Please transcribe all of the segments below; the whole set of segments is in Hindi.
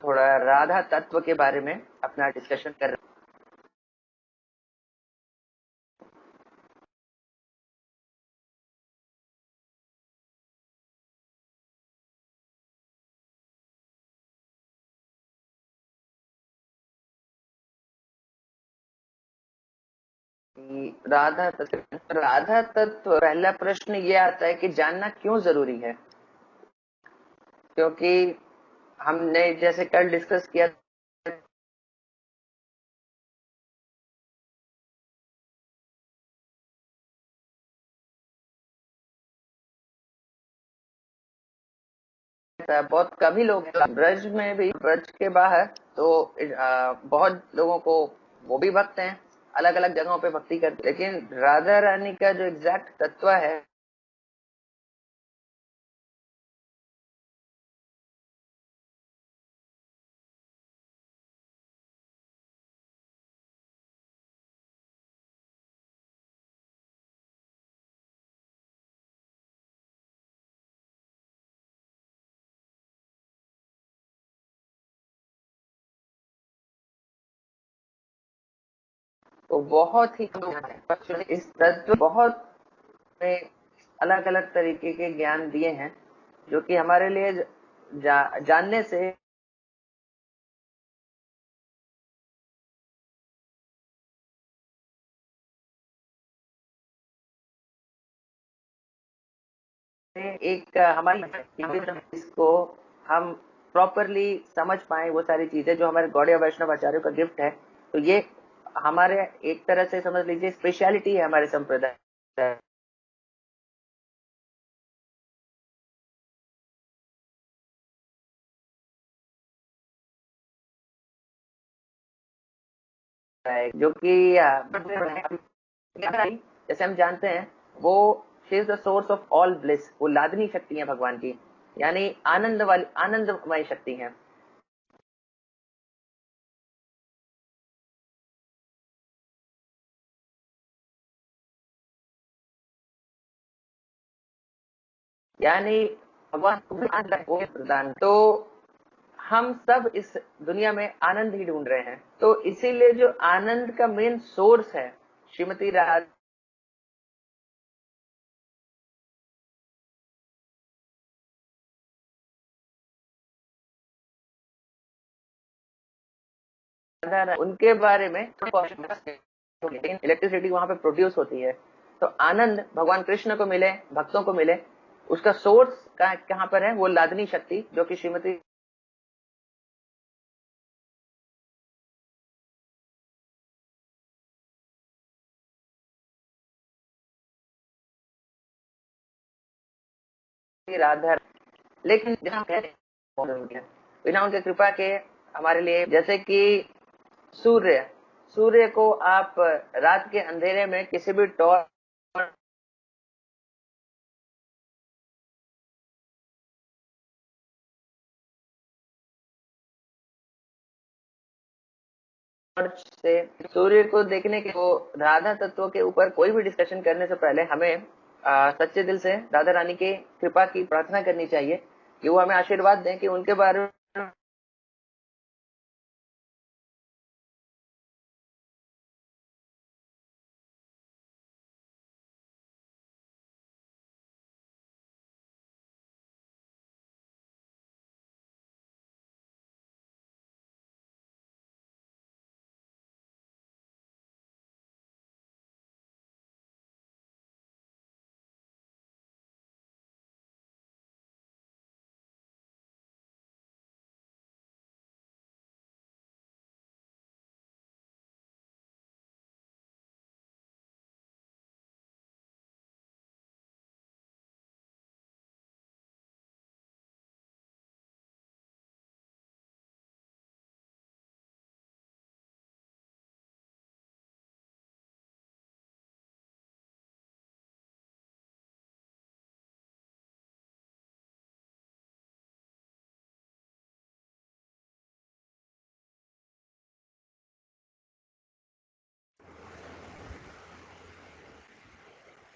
थोड़ा राधा तत्व के बारे में अपना डिस्कशन कर रहे हैं कि राधा तत्व पहला प्रश्न ये आता है कि जानना क्यों जरूरी है। क्योंकि हमने जैसे कल डिस्कस किया था, बहुत कम ही लोग हैं ब्रज में भी, ब्रज के बाहर तो बहुत लोगों को वो भी भक्त हैं, अलग अलग जगहों पे भक्ति करते, लेकिन राधा रानी का जो एग्जैक्ट तत्व है वो बहुत ही कम है। इस तत्व बहुत में अलग अलग तरीके के ज्ञान दिए हैं जो कि हमारे लिए जानने से एक हमारी इसको हम प्रॉपरली समझ पाए वो सारी चीजें जो हमारे गौड़िया वैष्णव आचार्यों का गिफ्ट है। तो ये हमारे एक तरह से समझ लीजिए स्पेशलिटी है हमारे संप्रदाय। जो कि जैसे हम जानते हैं वो she is the source of all bliss, वो लादनी शक्ति है भगवान की, यानी आनंद वाली आनंदमय शक्ति है। यानी भगवान को आनंद वो प्रदान, तो हम सब इस दुनिया में आनंद ही ढूंढ रहे हैं, तो इसीलिए जो आनंद का मेन सोर्स है श्रीमती राधा उनके बारे में इलेक्ट्रिसिटी वहां पे प्रोड्यूस होती है, तो आनंद भगवान कृष्ण को मिले, भक्तों को मिले, उसका सोर्स कहाँ पर है, वो लादनी शक्ति जो कि श्रीमती राधा। लेकिन जहाँ कहते हैं बिना उनके कृपा के हमारे लिए, जैसे कि सूर्य, सूर्य को आप रात के अंधेरे में किसी भी टॉर्च से सूर्य को देखने के, वो राधा तत्व के ऊपर कोई भी डिस्कशन करने से पहले हमें सच्चे दिल से राधा रानी की कृपा की प्रार्थना करनी चाहिए कि वो हमें आशीर्वाद दें कि उनके बारे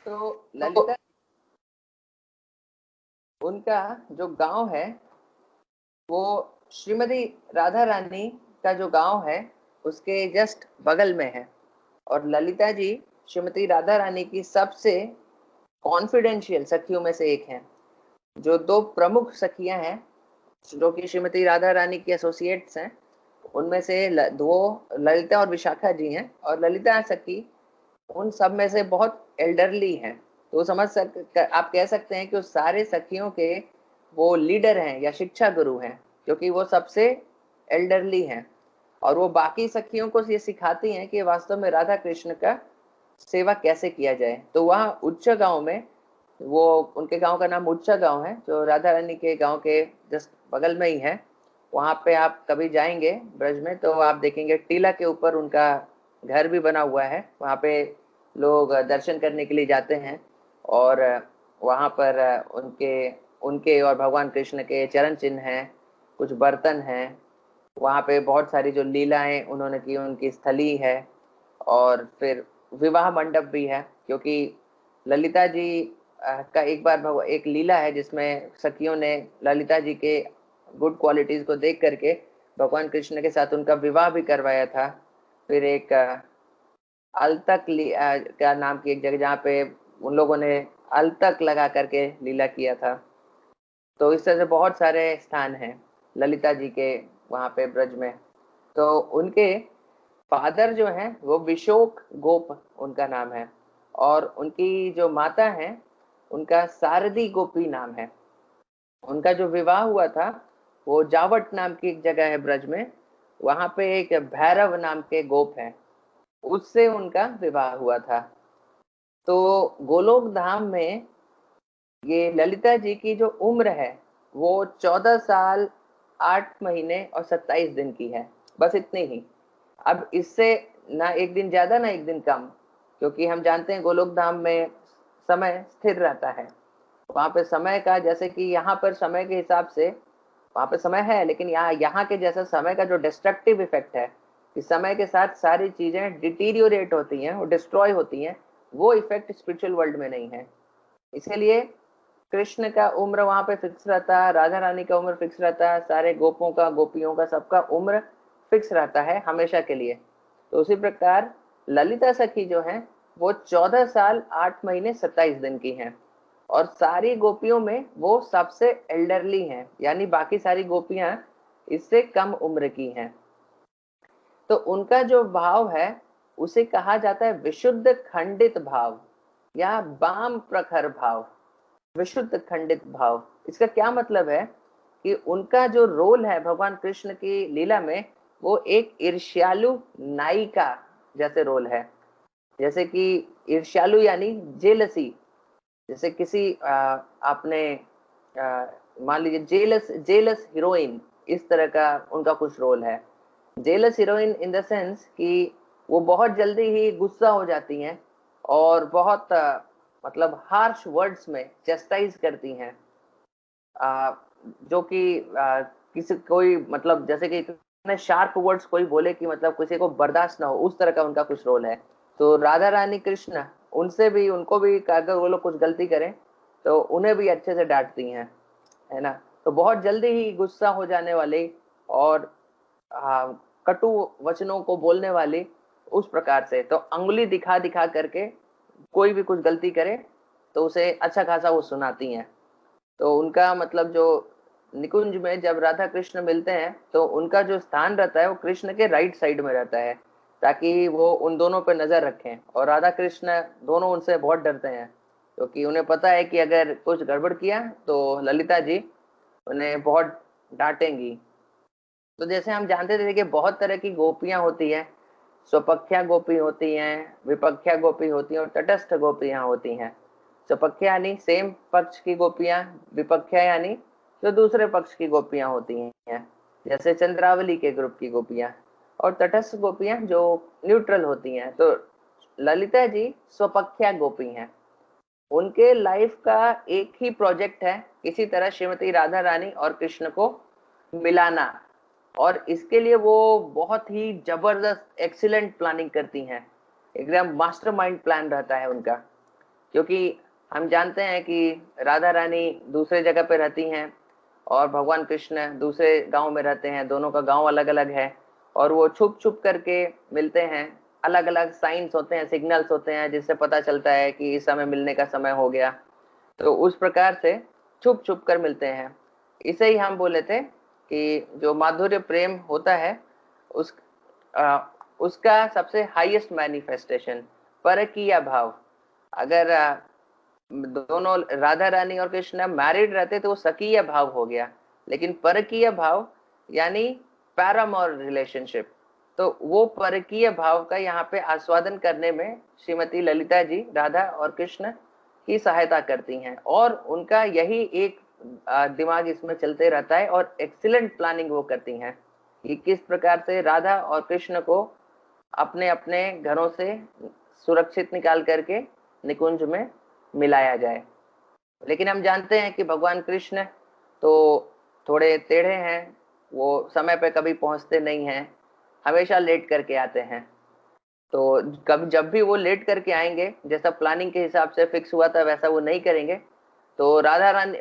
तो ललिता उनका जो गांव है वो श्रीमती राधा रानी का जो गांव है उसके जस्ट बगल में है। और ललिता जी श्रीमती राधा रानी की सबसे कॉन्फिडेंशियल सखियों में से एक हैं। जो दो प्रमुख सखियां हैं जो कि श्रीमती राधा रानी की एसोसिएट्स हैं, उनमें से दो ललिता और विशाखा जी हैं। और ललिता सखी उन सब में से बहुत एल्डरली हैं। तो आप कह सकते हैं कि उस सारे सखियों के वो लीडर हैं या शिक्षा गुरु हैं, क्योंकि वो सबसे एल्डरली हैं। और वो बाकी सखियों को ये सिखाती हैं कि वास्तव में राधा कृष्ण का सेवा कैसे किया जाए। तो वहाँ उच्च गांव में, वो उनके गांव का नाम उच्च गांव है जो राधा रानी के गांव के जस्ट बगल में ही है। वहाँ पे आप कभी जाएंगे ब्रज में तो आप देखेंगे टीला के ऊपर उनका घर भी बना हुआ है। वहाँ पे लोग दर्शन करने के लिए जाते हैं और वहाँ पर उनके उनके और भगवान कृष्ण के चरण चिन्ह हैं, कुछ बर्तन हैं। वहाँ पे बहुत सारी जो लीलाएं उन्होंने की उनकी स्थली है। और फिर विवाह मंडप भी है, क्योंकि ललिता जी का एक बार एक लीला है जिसमें सखियों ने ललिता जी के गुड क्वालिटीज को देख करके भगवान कृष्ण के साथ उनका विवाह भी करवाया था। फिर एक अलतक का नाम की एक जगह जहाँ पे उन लोगों ने अलतक लगा करके लीला किया था। तो इस तरह से बहुत सारे स्थान हैं ललिता जी के वहाँ पे ब्रज में। तो उनके फादर जो है वो विशोक गोप उनका नाम है। और उनकी जो माता है उनका सारदी गोपी नाम है। उनका जो विवाह हुआ था वो जावट नाम की एक जगह है ब्रज में, वहां पे एक भैरव नाम के गोप है, उससे उनका विवाह हुआ था। तो गोलोक धाम में ये ललिता जी की जो उम्र है वो 14 साल 8 महीने और 27 दिन की है, बस इतनी ही। अब इससे ना एक दिन ज्यादा ना एक दिन कम, क्योंकि हम जानते हैं गोलोक धाम में समय स्थिर रहता है। वहां पे समय का, जैसे कि यहाँ पर समय के हिसाब से वहां पे समय है, लेकिन यहाँ के जैसा समय का जो डिस्ट्रक्टिव इफेक्ट है कि समय के साथ सारी चीजें डिटीरियोरेट होती हैं और डिस्ट्रॉय होती हैं, वो इफेक्ट स्पिरिचुअल वर्ल्ड में नहीं है। इसीलिए कृष्ण का उम्र वहां पे फिक्स रहता है, राधा रानी का उम्र फिक्स रहता है, सारे गोपों का गोपियों का सबका उम्र फिक्स रहता है हमेशा के लिए। तो उसी प्रकार ललिता सखी जो है वो 14 साल 8 महीने 27 दिन की हैं। और सारी गोपियों में वो सबसे एल्डरली हैं, यानी बाकी सारी गोपियां इससे कम उम्र की हैं। तो उनका जो भाव है उसे कहा जाता है विशुद्ध खंडित भाव या वाम प्रखर भाव। विशुद्ध खंडित भाव, इसका क्या मतलब है कि उनका जो रोल है भगवान कृष्ण की लीला में वो एक ईर्ष्यालु नायिका जैसे रोल है। जैसे कि ईर्ष्यालु यानी जेलसी, जैसे किसी आपने मान लीजिए जेलस जेलस हीरोइन, इस तरह का उनका कुछ रोल है। Jealous heroine in the sense कि वो बहुत जल्दी ही गुस्सा हो जाती हैं और बहुत मतलब हार्श वर्ड्स में चेस्टाइज करती हैं, जो कि किसी कोई मतलब जैसे कि इतने शार्प वर्ड्स कोई बोले कि मतलब किसी को बर्दाश्त ना हो, उस तरह का उनका कुछ रोल है। तो राधा रानी कृष्ण उनसे भी, उनको भी अगर वो लोग कुछ गलती करें तो उन्हें भी अच्छे से डांटती हैं, है ना। तो बहुत जल्दी ही गुस्सा हो जाने वाली और कटु वचनों को बोलने वाली, उस प्रकार से तो अंगुली दिखा दिखा करके कोई भी कुछ गलती करे तो उसे अच्छा खासा वो सुनाती हैं। तो उनका मतलब जो निकुंज में जब राधा कृष्ण मिलते हैं तो उनका जो स्थान रहता है वो कृष्ण के राइट साइड में रहता है, ताकि वो उन दोनों पे नजर रखें। और राधा कृष्ण दोनों उनसे बहुत डरते हैं, क्योंकि उन्हें पता है कि अगर कुछ गड़बड़ किया तो ललिता जी उन्हें बहुत डांटेंगी। तो जैसे हम जानते थे कि बहुत तरह की गोपियां होती हैं, स्वपख्या गोपी होती हैं, विपख्या गोपी होती हैं और तटस्थ गोपियां होती हैं। स्वपख्या यानी सेम पक्ष की गोपियां, विपख्या यानी जो दूसरे पक्ष की गोपियां होती हैं, जैसे चंद्रावली के ग्रुप की गोपियां। और तटस्थ गोपियां जो न्यूट्रल होती हैं। तो ललिता जी स्वपख्या गोपी हैं। उनके लाइफ का एक ही प्रोजेक्ट है, किसी तरह श्रीमती राधा रानी और कृष्ण को मिलाना। और इसके लिए वो बहुत ही जबरदस्त एक्सीलेंट प्लानिंग करती हैं, एकदम मास्टरमाइंड प्लान रहता है उनका। क्योंकि हम जानते हैं कि राधा रानी दूसरे जगह पे रहती हैं और भगवान कृष्ण दूसरे गांव में रहते हैं, दोनों का गांव अलग अलग है, और वो छुप छुप करके मिलते हैं। अलग अलग साइंस होते हैं, सिग्नल्स होते हैं, जिससे पता चलता है कि इस समय मिलने का समय हो गया। तो उस प्रकार से छुप छुप कर मिलते हैं। इसे ही हम बोले थे कि जो माधुर्य प्रेम होता है उस उसका सबसे हाईएस्ट मैनिफेस्टेशन परकीय भाव। अगर दोनों राधा रानी और कृष्ण मैरिड रहते तो वो सकीय भाव हो गया, लेकिन परकीय भाव यानी पैरामोर रिलेशनशिप, तो वो परकीय भाव का यहाँ पे आस्वादन करने में श्रीमती ललिता जी राधा और कृष्ण की सहायता करती हैं, और उनका यही एक दिमाग इसमें चलते रहता है, और एक्सीलेंट प्लानिंग वो करती हैं कि किस प्रकार से राधा और कृष्ण को अपने अपने घरों से सुरक्षित निकाल करके निकुंज में मिलाया जाए। लेकिन हम जानते हैं कि भगवान कृष्ण तो थोड़े टेढ़े हैं, वो समय पे कभी पहुंचते नहीं हैं, हमेशा लेट करके आते हैं। तो कब जब भी वो लेट करके आएंगे, जैसा प्लानिंग के हिसाब से फिक्स हुआ था वैसा वो नहीं करेंगे, तो राधा रानी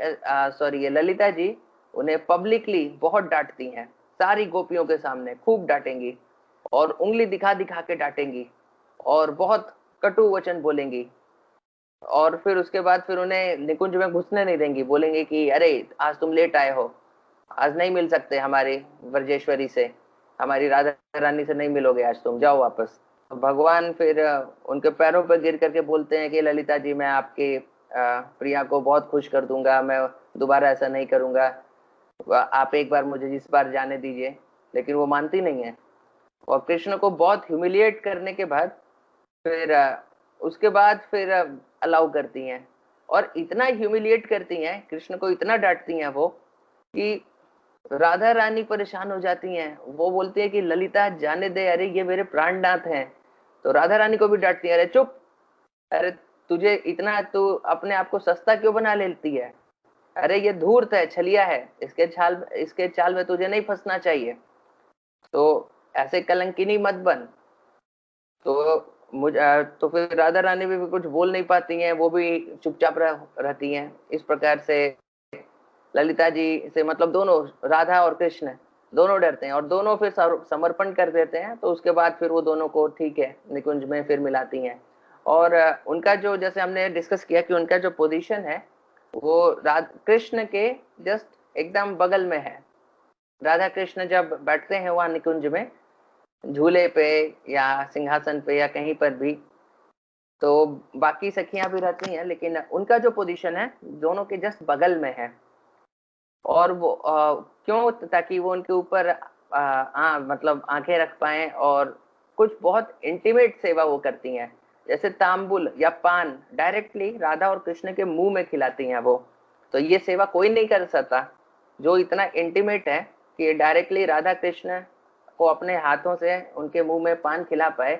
सॉरी ये ललिता जी उन्हें पब्लिकली बहुत डांटती हैं, सारी गोपियों के सामने खूब डांटेंगी, और उंगली दिखा दिखा के डांटेंगी, और बहुत कटु वचन बोलेंगी, और फिर उसके बाद फिर उन्हें निकुंज में घुसने नहीं देंगी। बोलेंगे कि अरे आज तुम लेट आए हो, आज नहीं मिल सकते हमारी व्रजेश्वरी से, हमारी राधा रानी से नहीं मिलोगे आज, तुम जाओ वापस। तो भगवान फिर उनके पैरों पर गिर करके बोलते हैं कि ललिता जी मैं आपके प्रिया को बहुत खुश कर दूंगा, मैं दोबारा ऐसा नहीं करूंगा, आप एक बार मुझे इस बार जाने दीजिए। लेकिन वो मानती नहीं है, और कृष्ण को बहुत ह्यूमिलिएट करने के बाद फिर उसके बाद फिर अलाउ करती हैं, और इतना ह्यूमिलिएट करती हैं, कृष्ण को इतना डांटती हैं वो कि राधा रानी परेशान हो जाती हैं। वो बोलती है कि ललिता जाने दे, अरे ये मेरे प्राणनाथ हैं। तो राधा रानी को भी डांटती है, अरे चुप, अरे तुझे इतना तू अपने आप को सस्ता क्यों बना लेती है, अरे ये धूर्त है, छलिया है, इसके चाल में तुझे नहीं फंसना चाहिए, तो ऐसे कलंकिनी मत बन। तो फिर राधा रानी भी कुछ बोल नहीं पाती हैं, वो भी चुपचाप रहती हैं। इस प्रकार से ललिता जी से मतलब दोनों राधा और कृष्ण दोनों डरते हैं, और दोनों फिर समर्पण कर देते हैं। तो उसके बाद फिर वो दोनों को ठीक है निकुंज में फिर मिलाती हैं। और उनका जो जैसे हमने डिस्कस किया कि उनका जो पोजीशन है वो कृष्ण के जस्ट एकदम बगल में है। राधा कृष्ण जब बैठते हैं वहां निकुंज में झूले पे या सिंहासन पे या कहीं पर भी, तो बाकी सखियां भी रहती हैं, लेकिन उनका जो पोजीशन है दोनों के जस्ट बगल में है। और वो क्यों, ताकि वो उनके ऊपर मतलब आंखें रख पाए, और कुछ बहुत इंटीमेट सेवा वो करती हैं, जैसे तांबुल या पान डायरेक्टली राधा और कृष्ण के मुंह में खिलाती हैं वो। तो ये सेवा कोई नहीं कर सकता जो इतना इंटीमेट है कि डायरेक्टली राधा कृष्ण को अपने हाथों से उनके मुंह में पान खिला पाए,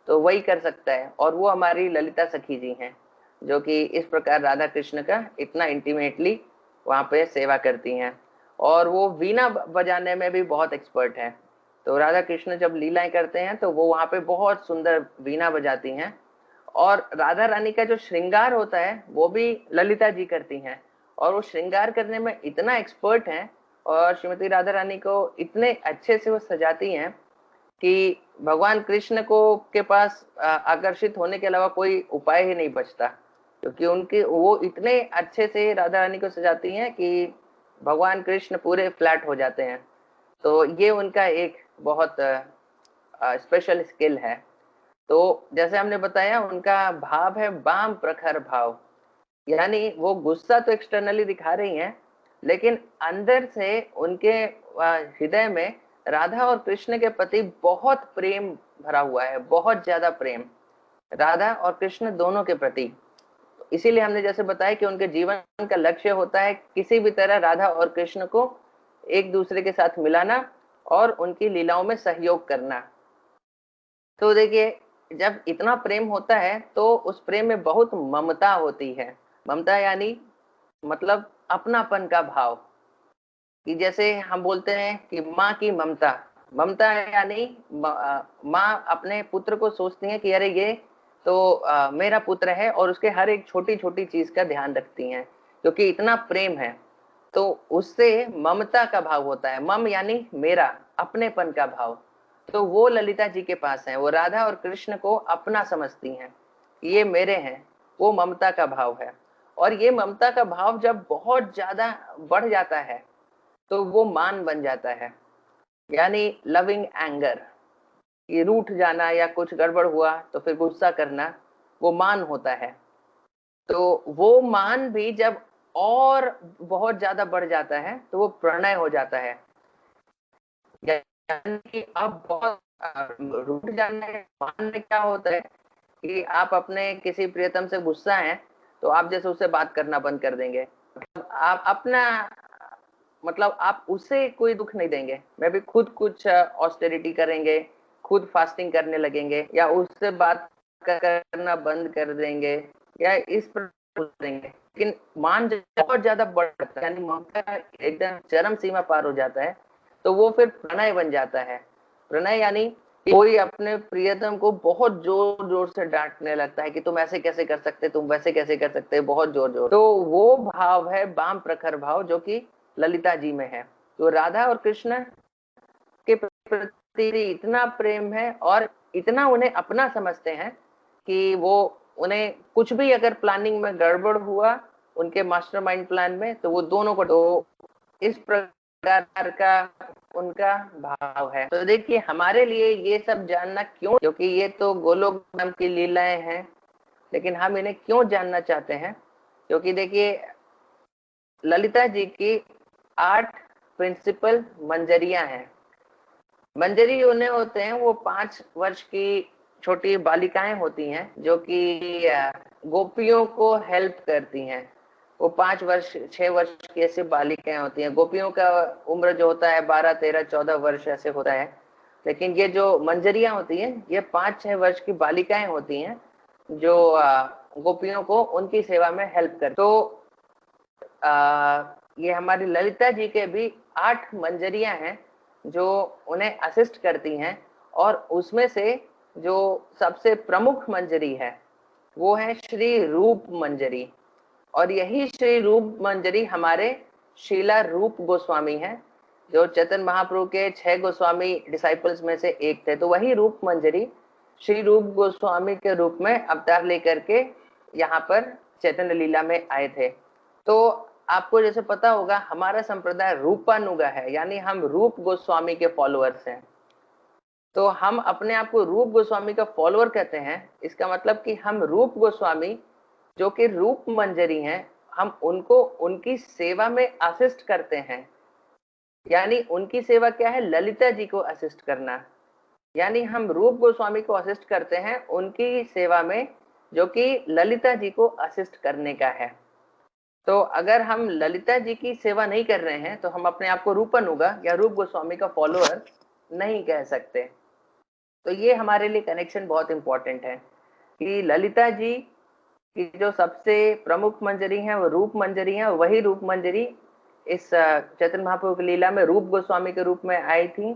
तो वही कर सकता है। और वो हमारी ललिता सखी जी हैं, जो कि इस प्रकार राधा कृष्ण का इतना इंटीमेटली वहां पे सेवा करती हैं। और वो वीणा बजाने में भी बहुत एक्सपर्ट है। तो राधा कृष्ण जब लीलाएं करते हैं तो वो वहां पे बहुत सुंदर वीणा बजाती हैं। और राधा रानी का जो श्रृंगार होता है वो भी ललिता जी करती हैं, और वो श्रृंगार करने में इतना एक्सपर्ट हैं, और श्रीमती राधा रानी को इतने अच्छे से वो सजाती हैं कि भगवान कृष्ण को के पास आकर्षित होने के अलावा कोई उपाय ही नहीं बचता, क्योंकि उनके वो इतने अच्छे से राधा रानी को सजाती हैं कि भगवान कृष्ण पूरे फ्लैट हो जाते हैं। तो ये उनका एक बहुत स्पेशल स्किल है। तो जैसे हमने बताया उनका भाव है बाम प्रखर भाव, यानी वो गुस्सा तो एक्सटर्नली दिखा रही हैं, लेकिन अंदर से उनके हृदय में राधा और कृष्ण के प्रति बहुत प्रेम भरा हुआ है, बहुत ज्यादा प्रेम राधा और कृष्ण दोनों के प्रति। इसीलिए हमने जैसे बताया कि उनके जीवन का लक्ष्य होता है किसी भी तरह राधा और कृष्ण को एक दूसरे के साथ मिलाना और उनकी लीलाओं में सहयोग करना। तो देखिए, जब इतना प्रेम होता है तो उस प्रेम में बहुत ममता होती है। ममता यानी मतलब अपनापन का भाव, कि जैसे हम बोलते हैं कि माँ की ममता। ममता यानी माँ अपने पुत्र को सोचती है कि अरे ये तो मेरा पुत्र है, और उसके हर एक छोटी छोटी चीज का ध्यान रखती हैं, क्योंकि इतना प्रेम है। तो उससे ममता का भाव होता है, मम यानी मेरा, अपनेपन का भाव। तो वो ललिता जी के पास है, वो राधा और कृष्ण को अपना समझती हैं, ये मेरे हैं, वो ममता का भाव है। और ये ममता का भाव जब बहुत ज्यादा बढ़ जाता है तो वो मान बन जाता है, यानी लविंग एंगर, ये रूठ जाना या कुछ गड़बड़ हुआ तो फिर गुस्सा करना, वो मान होता है। तो वो मान भी जब और बहुत ज्यादा बढ़ जाता है तो वो प्रणय हो जाता है, यानी कि अब बहुत रूठ जाना है। मान में क्या होता है कि आप अपने किसी प्रियतम से गुस्सा हैं तो आप जैसे उससे बात करना बंद कर देंगे, आप अपना मतलब आप उसे कोई दुख नहीं देंगे, मैं भी खुद कुछ ऑस्टेरिटी करेंगे, खुद फास्टिंग करने लगेंगे, या उससे बात करना बंद कर देंगे, या इस पर देंगे। लेकिन मान जब बहुत ज्यादा बढ़ जाता है, यानी ममता एकदम चरम सीमा पार हो जाता है, तो वो फिर प्रणय बन जाता है। प्रणय यानी कोई अपने प्रियतम को बहुत जोर जोर से डांटने लगता है कि तुम ऐसे कैसे कर सकते, तुम वैसे कैसे कर सकते, बहुत जोर जोर। तो वो भाव है वाम प्रखर भाव, जो कि ललिता जी में है। तो राधा और कृष्ण के प्रति इतना प्रेम है और इतना उन्हें अपना समझते हैं कि वो उन्हें कुछ भी अगर प्लानिंग में गड़बड़ हुआ उनके मास्टरमाइंड प्लान में, तो वो दोनों को, तो इस प्रकार का उनका भाव है। तो देखिए हमारे लिए ये सब जानना क्यों, क्योंकि ये तो गोलोक धाम की लीलाएं हैं, लेकिन हम इन्हें क्यों जानना चाहते हैं, क्योंकि देखिए ललिता जी की 8 प्रिंसिपल मंजरियां हैं। मंजरी उन्हें होते हैं, वो 5 वर्ष की छोटी बालिकाएं होती हैं जो कि गोपियों को हेल्प करती हैं। वो 5 वर्ष 6 वर्ष की ऐसी बालिकाएं होती हैं। गोपियों का उम्र जो होता है 12 13 14 वर्ष ऐसे होता है, लेकिन ये जो मंजरियां होती हैं ये 5-6 वर्ष की बालिकाएं होती हैं जो गोपियों को उनकी सेवा में हेल्प करती। तो ये हमारी ललिता जी के भी 8 मंजरियां हैं जो उन्हें असिस्ट करती हैं, और उसमें से जो सबसे प्रमुख मंजरी है वो है श्री रूप मंजरी। और यही श्री रूप मंजरी हमारे शीला रूप गोस्वामी हैं, जो चैतन्य महाप्रभु के 6 गोस्वामी डिसाइपल्स में से एक थे। तो वही रूप मंजरी श्री रूप गोस्वामी के रूप में अवतार लेकर के यहाँ पर चैतन्य लीला में आए थे। तो आपको जैसे पता होगा हमारा संप्रदाय रूपानुगा है, यानी हम रूप गोस्वामी के फॉलोअर्स हैं। तो हम अपने आप को रूप गोस्वामी का फॉलोअर कहते हैं, इसका मतलब कि हम रूप गोस्वामी जो कि रूप मंजरी हैं, हम उनको उनकी सेवा में असिस्ट करते हैं। यानी उनकी सेवा क्या है, ललिता जी को असिस्ट करना। यानी हम रूप गोस्वामी को असिस्ट करते हैं उनकी सेवा में, जो कि ललिता जी को असिस्ट करने का है। तो अगर हम ललिता जी की सेवा नहीं कर रहे हैं तो हम अपने आप को रूपानुगा या रूप गोस्वामी का फॉलोअर नहीं कह सकते। तो ये हमारे लिए कनेक्शन बहुत इंपॉर्टेंट है कि ललिता जी की जो सबसे प्रमुख मंजरी है वो रूप मंजरी है। वही रूप मंजरी इस चैतन्य महाप्रभु की लीला में रूप गोस्वामी के रूप में आई थी,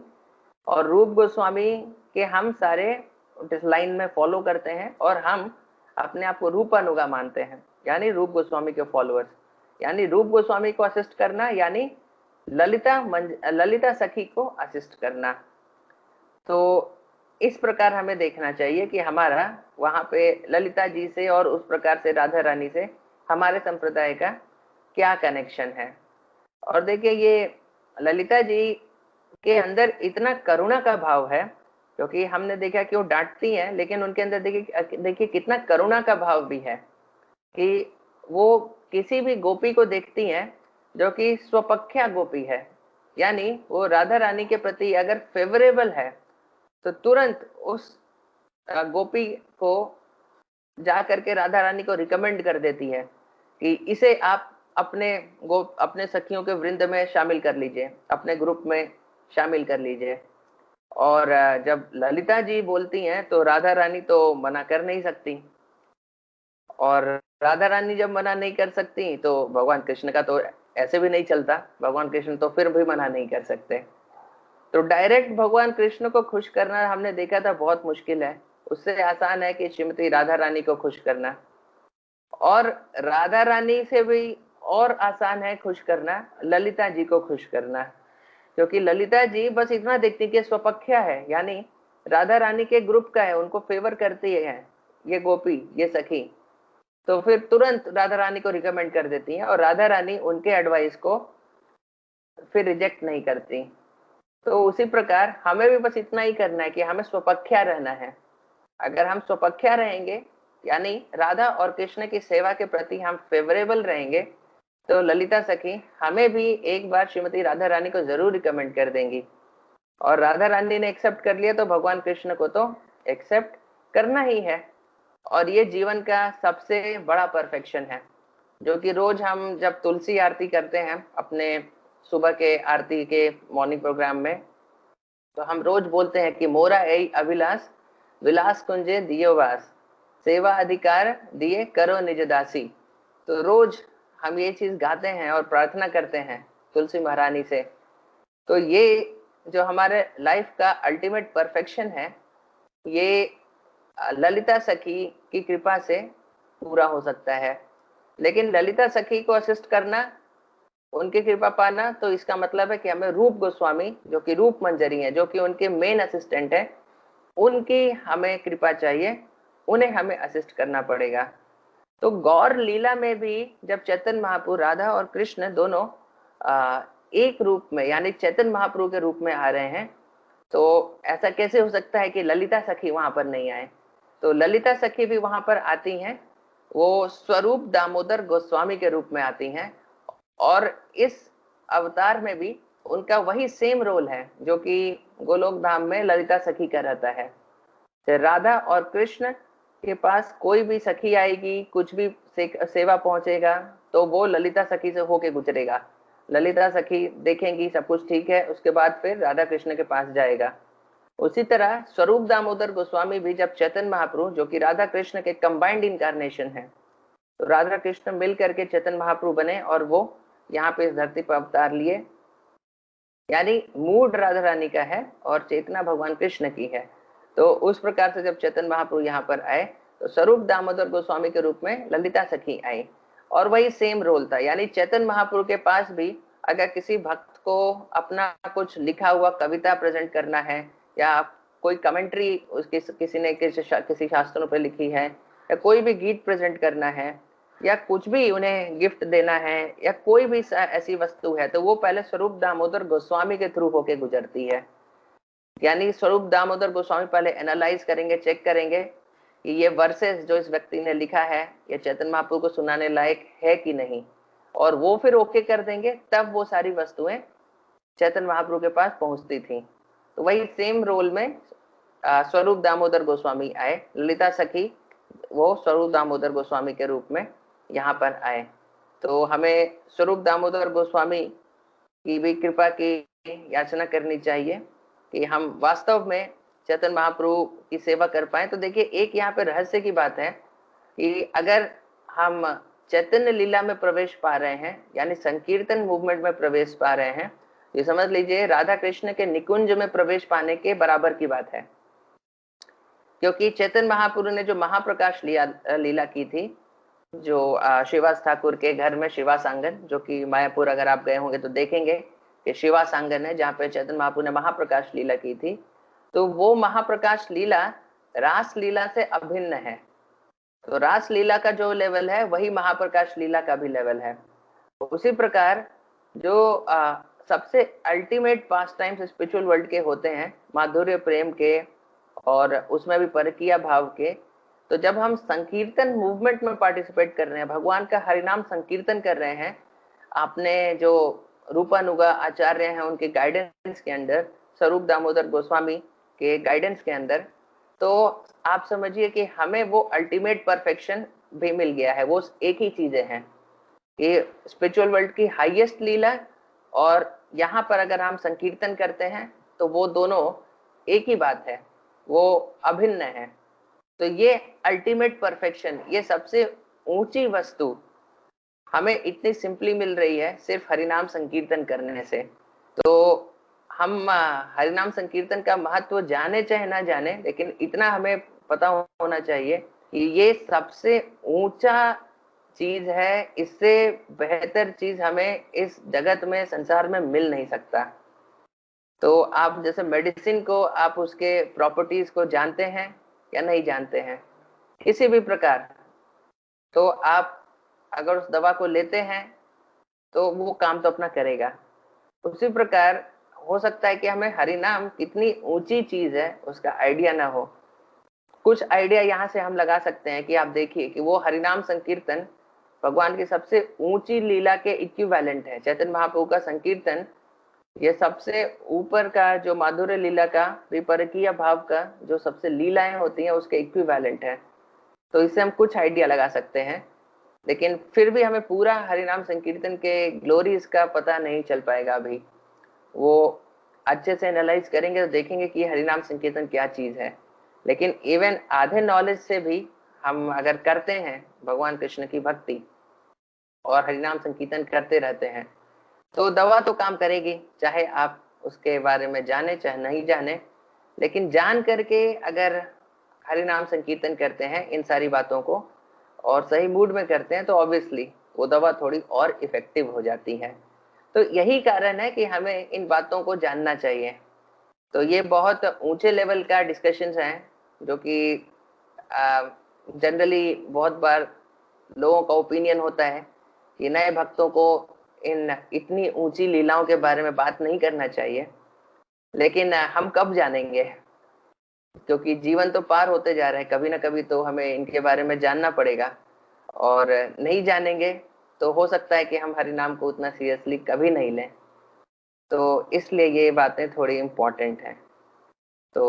और रूप गोस्वामी के हम सारे इस लाइन में फॉलो करते हैं, और हम अपने आप को रूपानुगा मानते हैं, यानी रूप गोस्वामी के फॉलोअर्स। यानी रूप गोस्वामी को असिस्ट करना, यानी ललिता सखी को असिस्ट करना। तो इस प्रकार हमें देखना चाहिए कि हमारा वहां पे ललिता जी से और उस प्रकार से राधा रानी से हमारे संप्रदाय का क्या कनेक्शन है। और देखिए ये ललिता जी के अंदर इतना करुणा का भाव है, क्योंकि हमने देखा कि वो डांटती हैं, लेकिन उनके अंदर देखिए कितना करुणा का भाव भी है कि वो किसी भी गोपी को देखती हैं जो कि स्वपख्या गोपी है, यानी वो राधा रानी के प्रति अगर फेवरेबल है तो तुरंत उस गोपी को जा करके राधा रानी को रिकमेंड कर देती है कि इसे आप अपने सखियों के वृंद में शामिल कर लीजिए, अपने ग्रुप में शामिल कर लीजिए। और जब ललिता जी बोलती हैं तो राधा रानी तो मना कर नहीं सकती, और राधा रानी जब मना नहीं कर सकती तो भगवान कृष्ण का तो ऐसे भी नहीं चलता, भगवान कृष्ण तो फिर भी मना नहीं कर सकते। तो डायरेक्ट भगवान कृष्ण को खुश करना हमने देखा था बहुत मुश्किल है। उससे आसान है कि श्रीमती राधा रानी को खुश करना, और राधा रानी से भी और आसान है खुश करना ललिता जी को खुश करना, क्योंकि ललिता जी बस इतना देखती कि स्वपख्या है, यानी राधा रानी के ग्रुप का है, उनको फेवर करती है ये गोपी, ये सखी, तो फिर तुरंत राधा रानी को रिकमेंड कर देती हैं और राधा रानी उनके एडवाइस को फिर रिजेक्ट नहीं करती। तो उसी प्रकार हमें भी बस इतना ही करना है कि हमें स्वपख्या रहना है। अगर हम स्वपख्या रहेंगे, यानी राधा और कृष्ण की सेवा के प्रति हम फेवरेबल रहेंगे, तो ललिता सखी हमें भी एक बार श्रीमती राधा रानी को जरूर रिकमेंड कर देंगी, और राधा रानी ने एक्सेप्ट कर लिया तो भगवान कृष्ण को तो एक्सेप्ट करना ही है। और ये जीवन का सबसे बड़ा परफेक्शन है, जो कि रोज हम जब तुलसी आरती करते हैं अपने सुबह के आरती के मॉर्निंग प्रोग्राम में, तो हम रोज बोलते हैं कि मोरा ऐ अभिलाष विलास कुंजे दियो वास, सेवा अधिकार दिए करो निज दासी। तो रोज हम ये चीज गाते हैं और प्रार्थना करते हैं तुलसी महारानी से। तो ये जो हमारे लाइफ का अल्टीमेट परफेक्शन है, ये ललिता सखी की कृपा से पूरा हो सकता है। लेकिन ललिता सखी को असिस्ट करना, उनकी कृपा पाना, तो इसका मतलब है कि हमें रूप गोस्वामी जो कि रूप मंजरी है, जो कि उनके मेन असिस्टेंट है, उनकी हमें कृपा चाहिए, उन्हें हमें असिस्ट करना पड़ेगा। तो गौर लीला में भी जब चैतन्य महाप्रभु राधा और कृष्ण दोनों एक रूप में यानी चैतन्य महाप्रभु के रूप में आ रहे हैं, तो ऐसा कैसे हो सकता है कि ललिता सखी वहां पर नहीं आए? तो ललिता सखी भी वहां पर आती हैं, वो स्वरूप दामोदर गोस्वामी के रूप में आती हैं, और इस अवतार में भी उनका वही सेम रोल है जो कि गोलोक धाम में ललिता सखी का रहता है। तो राधा और कृष्ण के पास कोई भी सखी आएगी, कुछ भी सेवा पहुंचेगा, तो वो ललिता सखी से होके गुजरेगा। ललिता सखी देखेंगी सब कुछ ठीक है, उसके बाद फिर राधा कृष्ण के पास जाएगा। उसी तरह स्वरूप दामोदर गोस्वामी भी जब चैतन्य महाप्रभु जो कि राधा कृष्ण के कंबाइंड इनकारनेशन है, तो राधा कृष्ण मिल करके चैतन्य महाप्रभु बने और वो यहाँ पे इस धरती पर अवतार लिए, यानी मूड राधा रानी का है और चेतना भगवान कृष्ण की है। तो उस प्रकार से जब चैतन्य महाप्रभु यहाँ पर आए, तो स्वरूप दामोदर गोस्वामी के रूप में ललिता सखी आई, और वही सेम रोल था। यानी चैतन्य महाप्रभु के पास भी अगर किसी भक्त को अपना कुछ लिखा हुआ कविता प्रेजेंट करना है, या कोई कमेंट्री उसकी किसी ने किसी शास्त्रों पर लिखी है, या कोई भी गीत प्रेजेंट करना है, या कुछ भी उन्हें गिफ्ट देना है, या कोई भी ऐसी वस्तु है, तो वो पहले स्वरूप दामोदर गोस्वामी के थ्रू होके गुजरती है। यानी स्वरूप दामोदर गोस्वामी पहले एनालाइज करेंगे, चेक करेंगे कि ये वर्सेस जो इस व्यक्ति ने लिखा है ये चैतन्य महाप्रभु को सुनाने लायक है कि नहीं, और वो फिर ओके कर देंगे, तब वो सारी वस्तुएं चैतन्य महाप्रभु के पास पहुंचती थी। तो वही सेम रोल में स्वरूप दामोदर गोस्वामी आए, ललिता सखी वो स्वरूप दामोदर गोस्वामी के रूप में यहाँ पर आए। तो हमें स्वरूप दामोदर गोस्वामी की भी कृपा की याचना करनी चाहिए कि हम वास्तव में चैतन्य महाप्रभु की सेवा कर पाए। तो देखिए, एक यहाँ पे रहस्य की बात है कि अगर हम चैतन्य लीला में प्रवेश पा रहे हैं, यानी संकीर्तन मूवमेंट में प्रवेश पा रहे हैं, ये समझ लीजिए राधा कृष्ण के निकुंज में प्रवेश पाने के बराबर की बात है। क्योंकि चैतन्य महाप्रभु ने जो महाप्रकाश लीला की थी, जो श्रीवास ठाकुर के घर में शिवास आंगन, जो कि मायापुर अगर आप गए होंगे तो देखेंगे कि शिवास आंगन है जहाँ पे चैतन्य महाप्रभु ने महाप्रकाश लीला की थी। तो वो महाप्रकाश लीला रास लीला से अभिन्न है। तो रास लीला का जो लेवल है वही महाप्रकाश लीला का भी लेवल है। उसी प्रकार जो सबसे अल्टीमेट पास टाइम्स स्पिरिचुअल वर्ल्ड के होते हैं, माधुर्य प्रेम के और उसमें भी परकीय भाव के, तो जब हम संकीर्तन मूवमेंट में पार्टिसिपेट कर रहे हैं, भगवान का हरिनाम संकीर्तन कर रहे हैं, आपने जो रूपानुगा आचार्य हैं उनके गाइडेंस के अंदर, स्वरूप दामोदर गोस्वामी के गाइडेंस के अंदर, तो आप समझिए कि हमें वो अल्टीमेट परफेक्शन भी मिल गया है। वो एक ही चीजें हैं, ये स्पिरिचुअल वर्ल्ड की हाईएस्ट लीला, और यहाँ पर अगर हम संकीर्तन करते हैं तो वो दोनों एक ही बात है, वो अभिन्न है। तो ये अल्टीमेट परफेक्शन, ये सबसे ऊंची वस्तु हमें इतनी सिंपली मिल रही है सिर्फ हरिनाम संकीर्तन करने से। तो हम हरिनाम संकीर्तन का महत्व जाने चाहे ना जाने, लेकिन इतना हमें पता होना चाहिए कि ये सबसे ऊंचा चीज है, इससे बेहतर चीज हमें इस जगत में, संसार में मिल नहीं सकता। तो आप जैसे मेडिसिन को, आप उसके प्रॉपर्टीज को जानते हैं या नहीं जानते हैं, किसी भी प्रकार, तो आप अगर उस दवा को लेते हैं तो वो काम तो अपना करेगा। उसी प्रकार हो सकता है कि हमें हरि नाम कितनी ऊंची चीज है उसका आइडिया ना हो। कुछ आइडिया यहाँ से हम लगा सकते हैं कि आप देखिए कि वो हरिनाम संकीर्तन भगवान की सबसे ऊंची लीला के इक्विवेलेंट है। चैतन्य महाप्रभु का संकीर्तन ये सबसे ऊपर का जो माधुर्य लीला का, विपरकीय भाव का जो सबसे लीलाएं होती हैं उसके इक्विवेलेंट है। तो इससे हम कुछ आइडिया लगा सकते हैं, लेकिन फिर भी हमें पूरा हरिनाम संकीर्तन के ग्लोरीज का पता नहीं चल पाएगा अभी। वो अच्छे से एनालाइज करेंगे तो देखेंगे कि हरिनाम संकीर्तन क्या चीज है। लेकिन इवन आधे नॉलेज से भी हम अगर करते हैं भगवान कृष्ण की भक्ति और हरिनाम संकीर्तन करते रहते हैं तो दवा तो काम करेगी, चाहे आप उसके बारे में जाने चाहे नहीं जाने। लेकिन जान करके अगर हरिनाम संकीर्तन करते हैं इन सारी बातों को और सही मूड में करते हैं तो ऑब्वियसली वो दवा थोड़ी और इफेक्टिव हो जाती है। तो यही कारण है कि हमें इन बातों को जानना चाहिए। तो ये बहुत ऊंचे लेवल का डिस्कशंस हैं जो कि जनरली बहुत बार लोगों का ओपिनियन होता है कि नए भक्तों को इन इतनी ऊंची लीलाओं के बारे में बात नहीं करना चाहिए। लेकिन हम कब जानेंगे, क्योंकि जीवन तो पार होते जा रहे हैं, कभी ना कभी तो हमें इनके बारे में जानना पड़ेगा। और नहीं जानेंगे तो हो सकता है कि हम हरि नाम को उतना सीरियसली कभी नहीं लें। तो इसलिए ये बातें थोड़ी इम्पोर्टेंट हैं। तो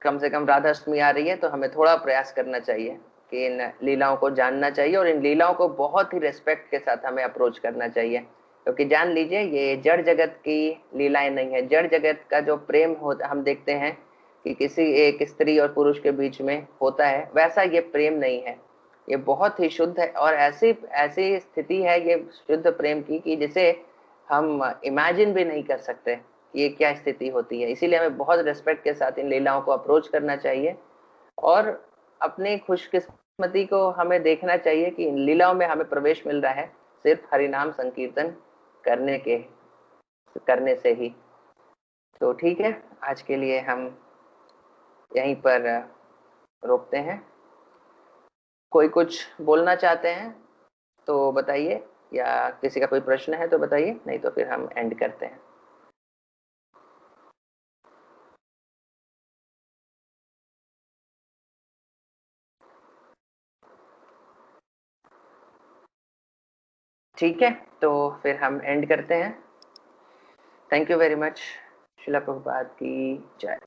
कम से कम राधा अष्टमी आ रही है तो हमें थोड़ा प्रयास करना चाहिए कि इन लीलाओं को जानना चाहिए और इन लीलाओं को बहुत ही रिस्पेक्ट के साथ हमें अप्रोच करना चाहिए। क्योंकि जान लीजिए ये जड़ जगत की लीलाएं नहीं है। जड़ जगत का जो प्रेम होता हम देखते हैं कि किसी एक स्त्री और पुरुष के बीच में होता है, वैसा ये प्रेम नहीं है। ये बहुत ही शुद्ध है और ऐसी ऐसी स्थिति है ये शुद्ध प्रेम की कि जिसे हम इमेजिन भी नहीं कर सकते ये क्या स्थिति होती है। इसीलिए हमें बहुत रिस्पेक्ट के साथ इन लीलाओं को अप्रोच करना चाहिए और अपनी खुशकिस्मती को हमें देखना चाहिए कि इन लीलाओं में हमें प्रवेश मिल रहा है सिर्फ हरिनाम संकीर्तन करने से ही। तो ठीक है, आज के लिए हम यहीं पर रोकते हैं। कोई कुछ बोलना चाहते हैं तो बताइए, या किसी का कोई प्रश्न है तो बताइए, नहीं तो फिर हम एंड करते हैं। ठीक है, तो फिर हम एंड करते हैं। Thank you very much. शिला प्रभुपाद की जय।